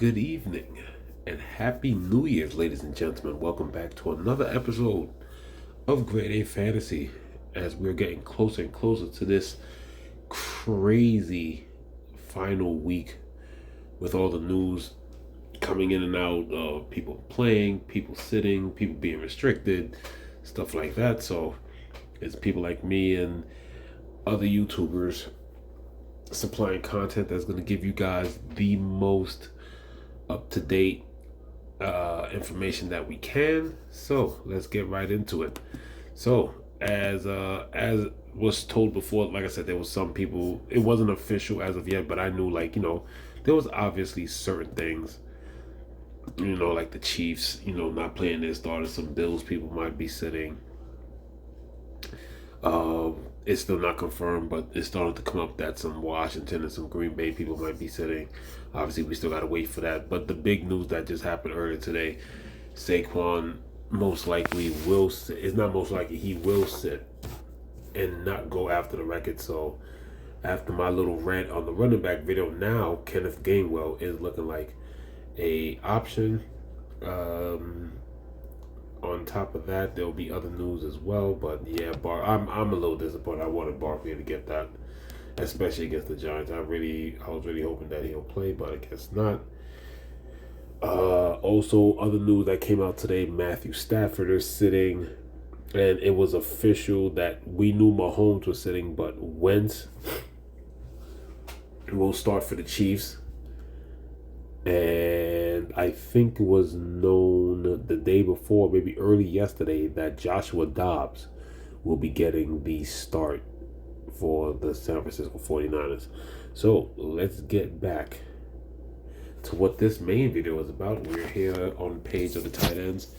Good evening and happy New Year's, ladies and gentlemen. Welcome back to another episode of Grade A Fantasy as we're getting closer and closer to this crazy final week with all the news coming in and out of people playing, people sitting, people being restricted, stuff like that. So it's people like me and other YouTubers supplying content that's going to give you guys the most up to date information that we can. So let's get right into it. So as was told before, like I said, there was some people. It wasn't official as of yet, but I knew there was obviously certain things. Like the Chiefs, not playing their starters. Some Bills people might be sitting. It's still not confirmed, but it's starting to come up that some Washington and some Green Bay people might be sitting. Obviously, we still got to wait for that. But the big news that just happened earlier today, Saquon most likely will sit. It's not most likely, he will sit and not go after the record. So after my little rant on the running back video, now Kenneth Gainwell is looking like a option. On top of that, there'll be other news as well. But yeah, I'm a little disappointed. I wanted Barkley to get that, especially against the Giants. I was really hoping that he'll play, but I guess not. Also, other news that came out today: Matthew Stafford is sitting, and it was official that we knew Mahomes was sitting, but Wentz will start for the Chiefs. And I think it was known the day before, maybe early yesterday, that Joshua Dobbs will be getting the start for the San Francisco 49ers. So let's get back to what this main video is about. We're here on the page of the tight ends.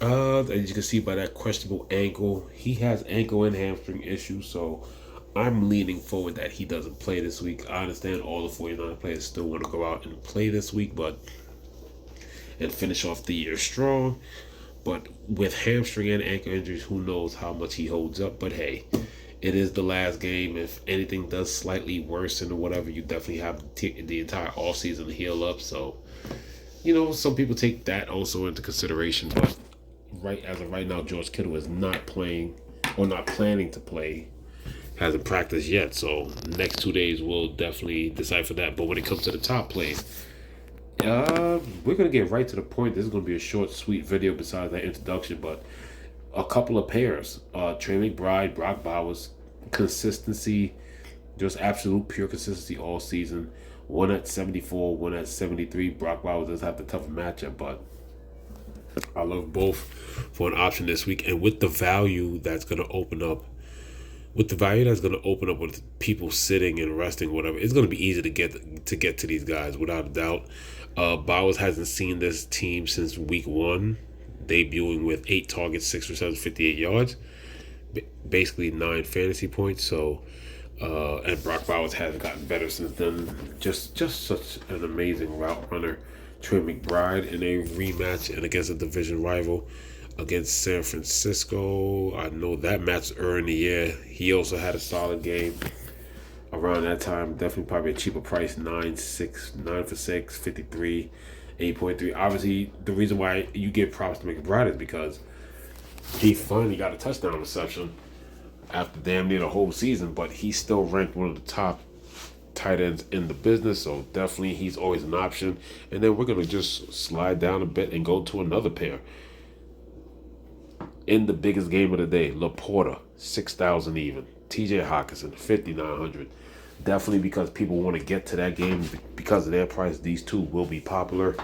As you can see by that questionable ankle, he has ankle and hamstring issues, so I'm leaning forward that he doesn't play this week. I understand all the 49 players still want to go out and play this week, and finish off the year strong. But with hamstring and ankle injuries, who knows how much he holds up. But hey, it is the last game. If anything does slightly worsen or whatever, you definitely have the entire offseason to heal up. So, some people take that also into consideration. But as of right now, George Kittle is not playing or not planning to play. Hasn't practiced yet, so next 2 days we'll definitely decipher that. But when it comes to the top plays, we're gonna get right to the point. This is gonna be a short, sweet video besides that introduction, but a couple of pairs. Trey McBride, Brock Bowers, consistency, just absolute pure consistency all season. One at 74, one at 73. Brock Bowers does have the tougher matchup, but I love both for an option this week, and with the value that's gonna open up. With people sitting and resting, whatever, it's going to be easy to get to these guys without a doubt. Bowers hasn't seen this team since week 1, debuting with 8 targets, 6 receptions, 58 yards, basically 9 fantasy points. So, and Brock Bowers has gotten better since then. Just such an amazing route runner. Trey McBride in a rematch and against a division rival against San Francisco. I know that match earlier in the year. He also had a solid game around that time. Definitely probably a cheaper price. 9 for 6, 53, 8.3. Obviously, the reason why you give props to McBride is because he finally got a touchdown reception after damn near the whole season, but he's still ranked one of the top tight ends in the business, so definitely he's always an option. And then we're going to just slide down a bit and go to another pair. In the biggest game of the day, Laporta, 6,000 even. TJ Hockenson, 5,900. Definitely because people want to get to that game because of their price. These two will be popular.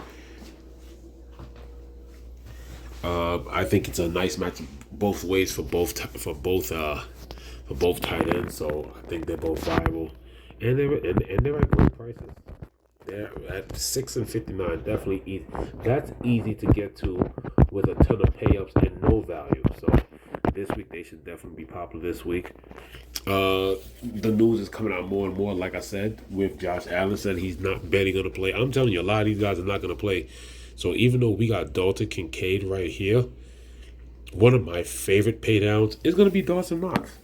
I think it's a nice match both ways for both tight ends. So I think they're both viable, and they're at great prices. They're at 6 and 59. Definitely easy. That's easy to get to with a ton of pay-ups and no value. So this week they should definitely be popular this week. The news is coming out more and more. Like I said, with Josh Allen said he's not barely going to play. I'm telling you, a lot of these guys are not going to play. So even though we got Dalton Kincaid right here, one of my favorite pay downs is going to be Dawson Knox.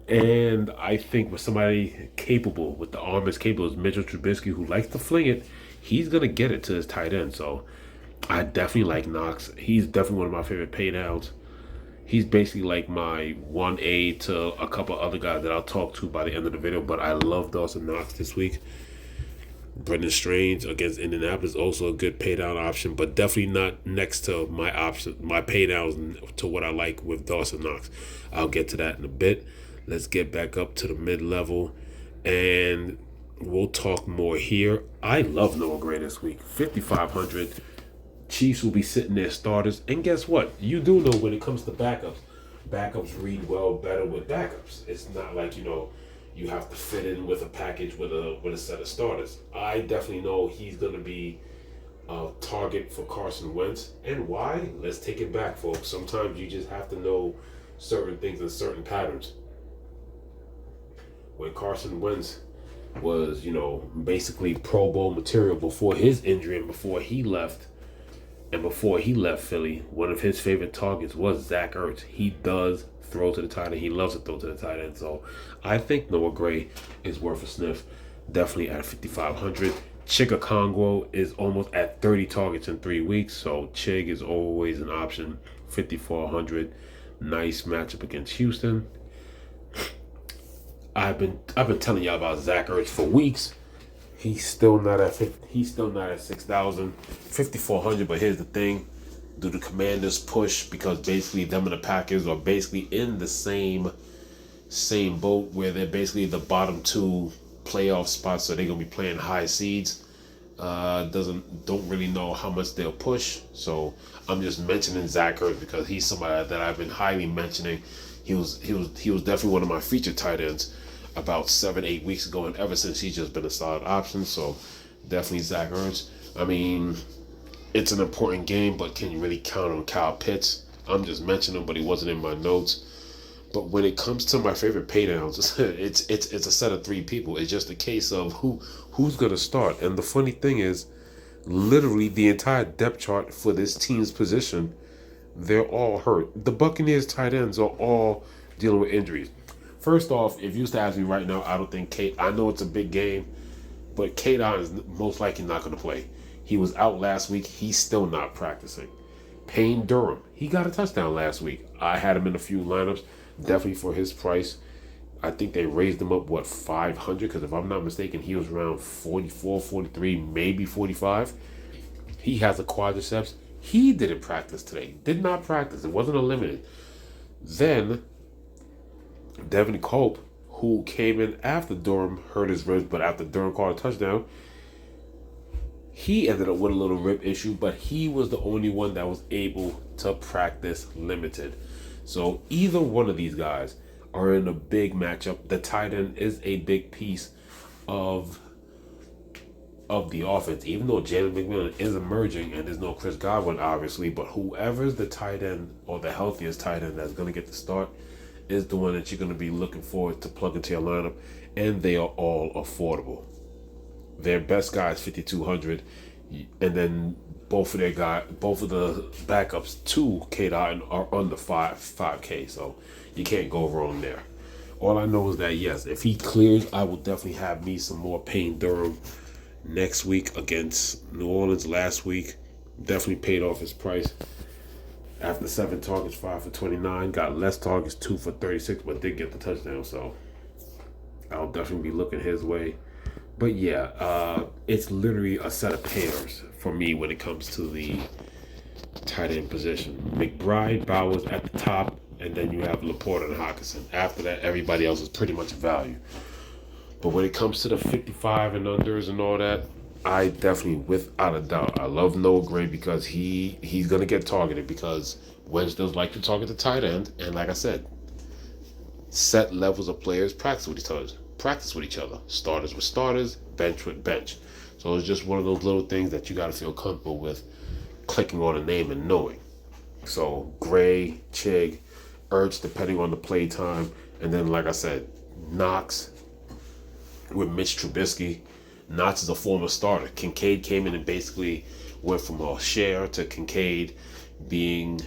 And I think with somebody capable, with the arm as capable as Mitchell Trubisky, who likes to fling it, he's going to get it to his tight end. So I definitely like Knox. He's definitely one of my favorite pay downs. He's basically like my 1A to a couple other guys that I'll talk to by the end of the video. But I love Dawson Knox this week. Brendan Strange against Indianapolis, also a good pay down option, but definitely not next to my option, my pay downs to what I like with Dawson Knox. I'll get to that in a bit. Let's get back up to the mid level, and we'll talk more here. I love Noah Gray this week. 5,500. Chiefs will be sitting there starters, and guess what? You do know when it comes to backups read well better with backups. It's not like you have to fit in with a package with a set of starters. I definitely know he's going to be a target for Carson Wentz. And why? Let's take it back, folks. Sometimes you just have to know certain things and certain patterns. When Carson Wentz was, basically Pro Bowl material before his injury and before he left Philly, one of his favorite targets was Zach Ertz. He does throw to the tight end. He loves to throw to the tight end. So I think Noah Gray is worth a sniff. Definitely at 5,500. Chig Okonkwo is almost at 30 targets in 3 weeks. So Chig is always an option. 5,400. Nice matchup against Houston. I've been telling y'all about Zach Ertz for weeks. He's still not at 6,000, 5,400. But here's the thing: do the Commanders push, because basically them and the Packers are basically in the same boat where they're basically the bottom two playoff spots, so they're gonna be playing high seeds. Don't really know how much they'll push. So I'm just mentioning Zach Ertz because he's somebody that I've been highly mentioning. He was definitely one of my featured tight ends about 7-8 weeks ago, and ever since he's just been a solid option. So definitely Zach Ertz. I mean, it's an important game, but can you really count on Kyle Pitts? I'm just mentioning him, but he wasn't in my notes. But when it comes to my favorite paydowns, it's a set of 3 people. It's just a case of who's gonna start. And the funny thing is, literally the entire depth chart for this team's position, they're all hurt. The Buccaneers tight ends are all dealing with injuries. First off, if you used to ask me right now, I don't think I know it's a big game, but K-Don is most likely not going to play. He was out last week. He's still not practicing. Payne Durham, he got a touchdown last week. I had him in a few lineups, definitely for his price. I think they raised him up, 500? Because if I'm not mistaken, he was around 44, 43, maybe 45. He has a quadriceps. He didn't practice today. Did not practice. It wasn't a limited. Then Devin Cope, who came in after Durham hurt his ribs, but after Durham caught a touchdown, he ended up with a little rib issue, but he was the only one that was able to practice limited. So either one of these guys are in a big matchup. The tight end is a big piece of the offense, even though Jalen McMillan is emerging and there's no Chris Godwin, obviously, but whoever's the tight end or the healthiest tight end that's going to get the start is the one that you're going to be looking forward to plug into your lineup, and they are all affordable. Their best guy is 5,200, and then both of the backups to K-Dot are under 5K, so you can't go wrong there. All I know is that, yes, if he clears, I will definitely have me some more Payne Durham next week against New Orleans. Last week definitely paid off his price. After 7 targets, 5 for 29. Got less targets, 2 for 36, but did get the touchdown. So I'll definitely be looking his way. But yeah, it's literally a set of pairs for me when it comes to the tight end position. McBride, Bowers at the top, and then you have Laporta and Hockenson. After that, everybody else is pretty much value. But when it comes to the 55 and unders and all that, I definitely, without a doubt, I love Noah Gray because he's going to get targeted because Wentz does like to target the tight end. And like I said, set levels of players practice with each other. Starters with starters, bench with bench. So it's just one of those little things that you got to feel comfortable with clicking on a name and knowing. So Gray, Chig, Ertz, depending on the play time. And then, like I said, Knox with Mitch Trubisky. Knox is a former starter. Kincaid came in and basically went from a share to Kincaid being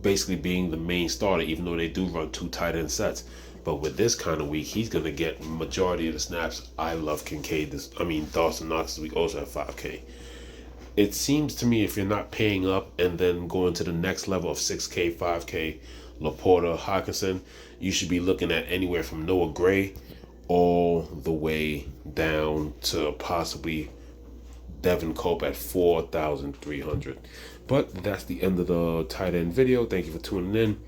the main starter, even though they do run 2 tight end sets. But with this kind of week, he's going to get majority of the snaps. I love Dawson Knox this week also at 5K. It seems to me if you're not paying up and then going to the next level of 6K, 5K, Laporta, Hockenson, you should be looking at anywhere from Noah Gray all the way down to possibly Devin Cope at 4,300. But that's the end of the tight end video. Thank you for tuning in.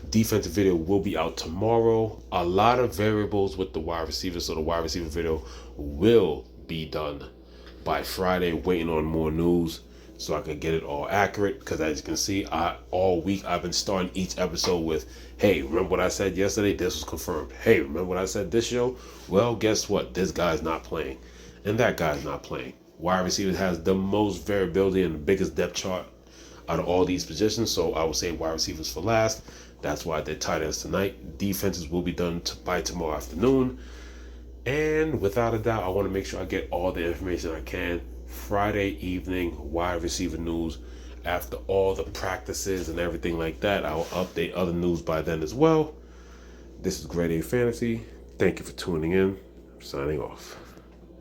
Defensive video will be out tomorrow. A lot of variables with the wide receivers, so the wide receiver video will be done by Friday. Waiting on more news so I can get it all accurate, because as you can see, all week I've been starting each episode with, hey, remember what I said yesterday? This was confirmed. Hey, remember what I said this show? Well, guess what? This guy's not playing and that guy's not playing. Wide receiver has the most variability and the biggest depth chart out of all these positions, so I would say wide receivers for last. That's why I did tight ends tonight. Defenses will be done by tomorrow afternoon. And without a doubt, I want to make sure I get all the information I can. Friday evening, wide receiver news. After all the practices and everything like that, I will update other news by then as well. This is Grade A Fantasy. Thank you for tuning in. I'm signing off.